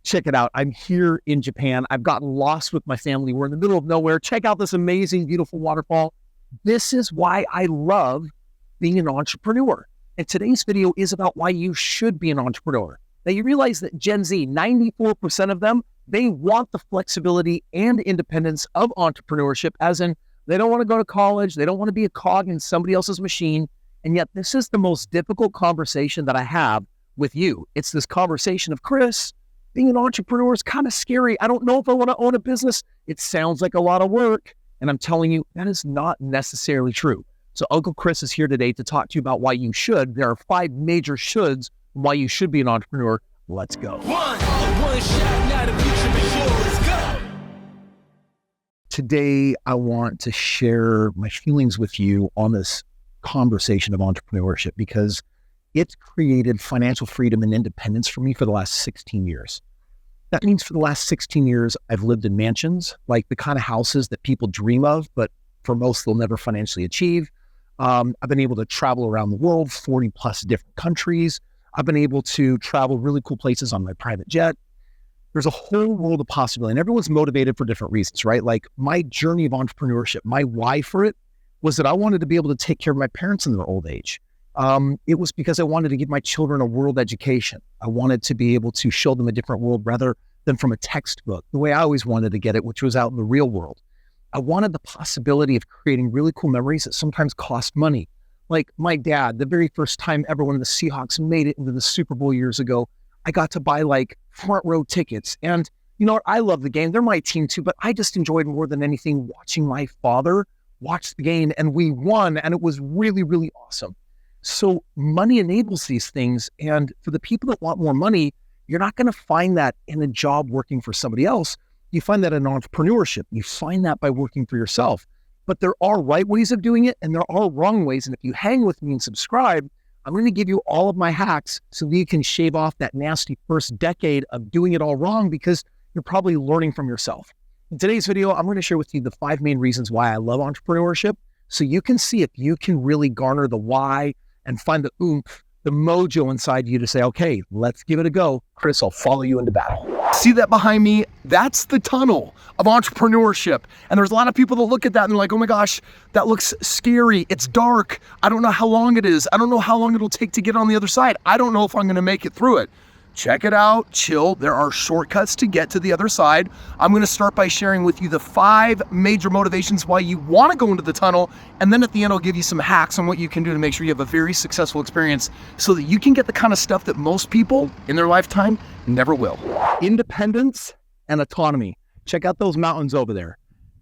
Check it out. I'm here in Japan. I've gotten lost with my family. We're in the middle of nowhere. Check out this amazing, beautiful waterfall. This is why I love being an entrepreneur. And today's video is about why you should be an entrepreneur. Now you realize that Gen Z, 94% of them, they want the flexibility and independence of entrepreneurship, as in they don't want to go to college. They don't want to be a cog in somebody else's machine. And yet this is the most difficult conversation that I have with you. It's this conversation of, Kris, being an entrepreneur is kind of scary. I don't know if I want to own a business. It sounds like a lot of work. And I'm telling you, that is not necessarily true. So Uncle Kris is here today to talk to you about why you should. There are 5 major shoulds why you should be an entrepreneur. Let's go. One shot, now the future is yours. Go. Today, I want to share my feelings with you on this conversation of entrepreneurship because it's created financial freedom and independence for me for the last 16 years. That means for the last 16 years, I've lived in mansions, like the kind of houses that people dream of, but for most, they'll never financially achieve. I've been able to travel around the world, 40 plus different countries. I've been able to travel really cool places on my private jet. There's a whole world of possibility, and everyone's motivated for different reasons, right? Like my journey of entrepreneurship, my why for it was that I wanted to be able to take care of my parents in their old age. It was because I wanted to give my children a world education. I wanted to be able to show them a different world rather than from a textbook, the way I always wanted to get it, which was out in the real world. I wanted the possibility of creating really cool memories that sometimes cost money. Like my dad, the very first time ever when the Seahawks made it into the Super Bowl years ago, I got to buy like front row tickets. And you know what? I love the game. They're my team too, but I just enjoyed more than anything watching my father watch the game, and we won, and it was really, really awesome. So money enables these things. And for the people that want more money, you're not going to find that in a job working for somebody else. You find that in entrepreneurship. You find that by working for yourself. But there are right ways of doing it and there are wrong ways. And if you hang with me and subscribe, I'm going to give you all of my hacks so that you can shave off that nasty first decade of doing it all wrong, because you're probably learning from yourself. In today's video, I'm going to share with you the 5 main reasons why I love entrepreneurship, so you can see if you can really garner the why and find the oomph, the mojo inside you to say, okay, let's give it a go. Kris, I'll follow you into battle. See that behind me? That's the tunnel of entrepreneurship. And there's a lot of people that look at that and they're like, oh my gosh, that looks scary. It's dark. I don't know how long it is. I don't know how long it'll take to get on the other side. I don't know if I'm going to make it through it. Check it out, chill. There are shortcuts to get to the other side. I'm going to start by sharing with you the 5 major motivations why you want to go into the tunnel. And then at the end, I'll give you some hacks on what you can do to make sure you have a very successful experience so that you can get the kind of stuff that most people in their lifetime never will. Independence and autonomy. Check out those mountains over there.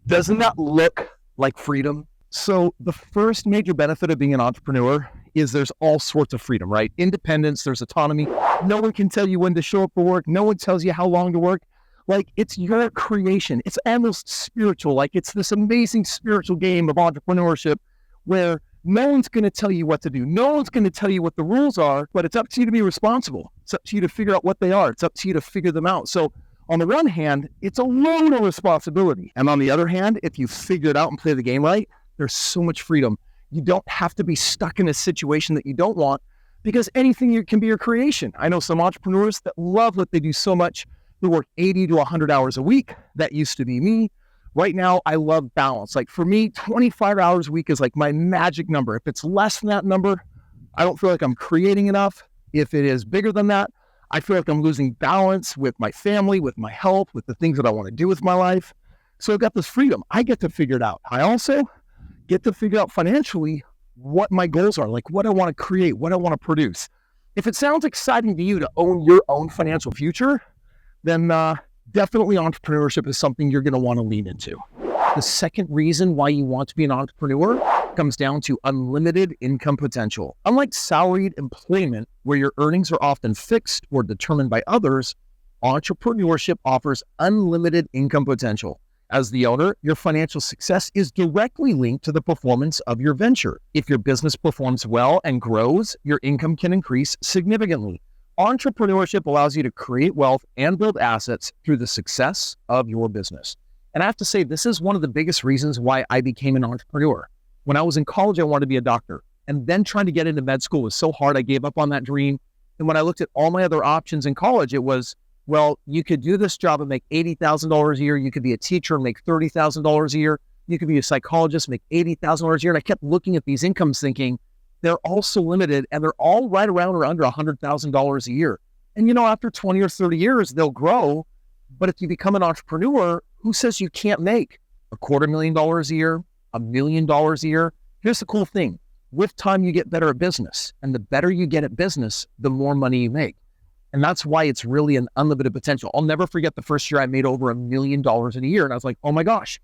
Doesn't that look like freedom? So the first major benefit of being an entrepreneur is there's all sorts of freedom, right? Independence, there's autonomy. No one can tell you when to show up for work. No one tells you how long to work. Like, it's your creation. It's almost spiritual. Like, it's this amazing spiritual game of entrepreneurship where no one's going to tell you what to do. No one's going to tell you what the rules are, but it's up to you to be responsible. It's up to you to figure out what they are. It's up to you to figure them out. So on the one hand, it's a load of responsibility. And on the other hand, if you figure it out and play the game right, there's so much freedom. You don't have to be stuck in a situation that you don't want, because anything can be your creation. I know some entrepreneurs that love what they do so much. They work 80 to 100 hours a week. That used to be me. Right now, I love balance. Like for me, 25 hours a week is like my magic number. If it's less than that number, I don't feel like I'm creating enough. If it is bigger than that, I feel like I'm losing balance with my family, with my health, with the things that I want to do with my life. So I've got this freedom. I get to figure it out. I also get to figure out financially what my goals are, like what I want to create, what I want to produce. If it sounds exciting to you to own your own financial future, then definitely entrepreneurship is something you're going to want to lean into. The second reason why you want to be an entrepreneur comes down to unlimited income potential. Unlike salaried employment, where your earnings are often fixed or determined by others, entrepreneurship offers unlimited income potential. As the owner, your financial success is directly linked to the performance of your venture. If your business performs well and grows, your income can increase significantly. Entrepreneurship allows you to create wealth and build assets through the success of your business. And I have to say, this is one of the biggest reasons why I became an entrepreneur. When I was in college, I wanted to be a doctor. And then trying to get into med school was so hard, I gave up on that dream. And when I looked at all my other options in college, it was Well, you could do this job and make $80,000 a year. You could be a teacher and make $30,000 a year. You could be a psychologist, make $80,000 a year. And I kept looking at these incomes thinking, they're all so limited and they're all right around or under $100,000 a year. And, after 20 or 30 years, they'll grow. But if you become an entrepreneur, who says you can't make $250,000 a year, $1 million a year? Here's the cool thing. With time, you get better at business. And the better you get at business, the more money you make. And that's why it's really an unlimited potential. I'll never forget the first year I made over $1 million in a year. And I was like, oh my gosh,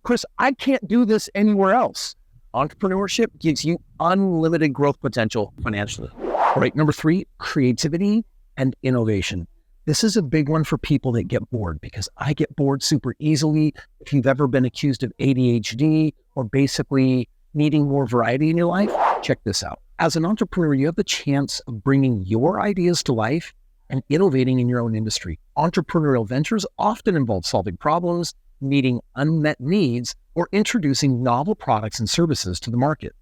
Kris, I can't do this anywhere else. Entrepreneurship gives you unlimited growth potential financially. All right, number 3, creativity and innovation. This is a big one for people that get bored, because I get bored super easily. If you've ever been accused of ADHD or basically needing more variety in your life, check this out. As an entrepreneur, you have the chance of bringing your ideas to life and innovating in your own industry. Entrepreneurial ventures often involve solving problems, meeting unmet needs, or introducing novel products and services to the market.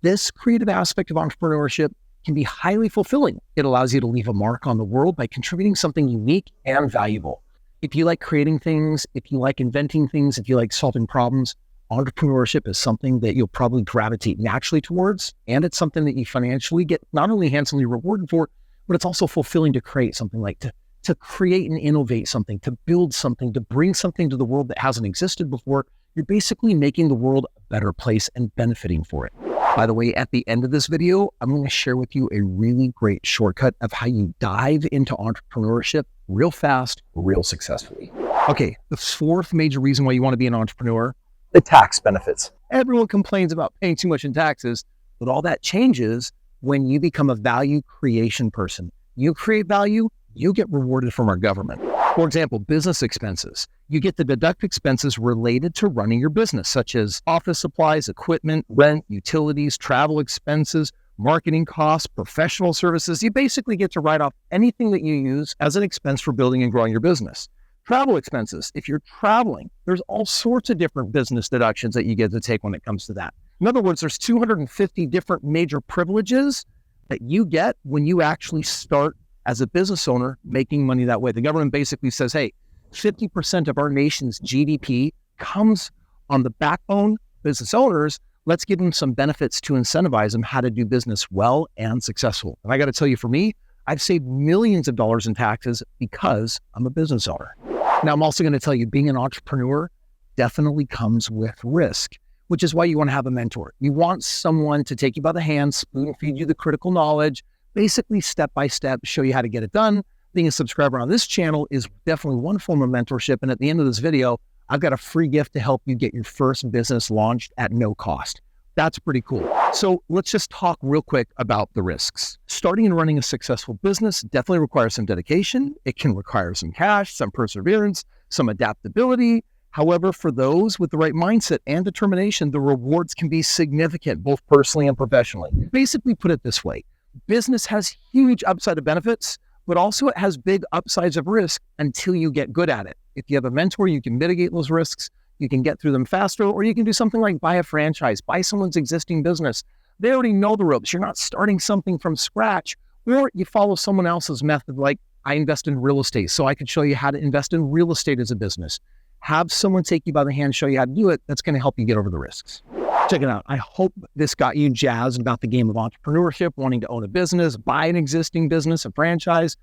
This creative aspect of entrepreneurship can be highly fulfilling. It allows you to leave a mark on the world by contributing something unique and valuable. If you like creating things, if you like inventing things, if you like solving problems, entrepreneurship is something that you'll probably gravitate naturally towards. And it's something that you financially get not only handsomely rewarded for, but it's also fulfilling to create something, like to create and innovate something, to build something, to bring something to the world that hasn't existed before. You're basically making the world a better place and benefiting for it. By the way, at the end of this video, I'm going to share with you a really great shortcut of how you dive into entrepreneurship real fast, real successfully. Okay, the 4th major reason why you want to be an entrepreneur, the tax benefits. Everyone complains about paying too much in taxes, but all that changes when you become a value creation person. You create value, you get rewarded from our government. For example, business expenses. You get to deduct expenses related to running your business, such as office supplies, equipment, rent, utilities, travel expenses, marketing costs, professional services. You basically get to write off anything that you use as an expense for building and growing your business. Travel expenses. If you're traveling, there's all sorts of different business deductions that you get to take when it comes to that. In other words, there's 250 different major privileges that you get when you actually start as a business owner making money that way. The government basically says, hey, 50% of our nation's GDP comes on the backbone business owners. Let's give them some benefits to incentivize them how to do business well and successful. And I got to tell you, for me, I've saved millions of dollars in taxes because I'm a business owner. Now, I'm also going to tell you, being an entrepreneur definitely comes with risk, which is why you want to have a mentor. You want someone to take you by the hand, spoon feed you the critical knowledge, basically step by step, show you how to get it done. Being a subscriber on this channel is definitely one form of mentorship. And at the end of this video, I've got a free gift to help you get your first business launched at no cost. That's pretty cool. So let's just talk real quick about the risks. Starting and running a successful business definitely requires some dedication. It can require some cash, some perseverance, some adaptability. However, for those with the right mindset and determination, the rewards can be significant, both personally and professionally. Basically, put it this way. Business has huge upside of benefits, but also it has big upsides of risk until you get good at it. If you have a mentor, you can mitigate those risks. You can get through them faster, or you can do something like buy a franchise, buy someone's existing business. They already know the ropes. You're not starting something from scratch, or you follow someone else's method. Like, I invest in real estate, so I could show you how to invest in real estate as a business. Have someone take you by the hand, show you how to do it. That's going to help you get over the risks. Check it out. I hope this got you jazzed about the game of entrepreneurship, wanting to own a business, buy an existing business, a franchise.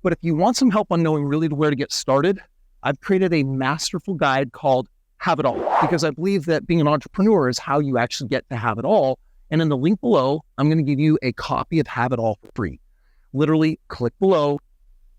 But if you want some help on knowing really where to get started, I've created a masterful guide called Have It All, because I believe that being an entrepreneur is how you actually get to have it all. And in the link below, I'm going to give you a copy of Have It All for free. Literally click below,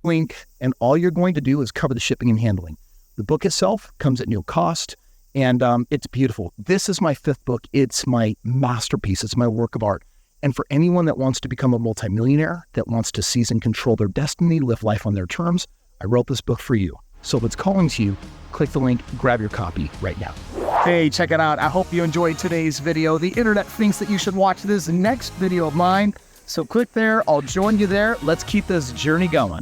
link, and all you're going to do is cover the shipping and handling. The book itself comes at no cost, and it's beautiful. This is my 5th book. It's my masterpiece. It's my work of art. And for anyone that wants to become a multimillionaire, that wants to seize and control their destiny, live life on their terms, I wrote this book for you. So if it's calling to you, click the link, grab your copy right now. Hey, check it out. I hope you enjoyed today's video. The internet thinks that you should watch this next video of mine. So click there. I'll join you there. Let's keep this journey going.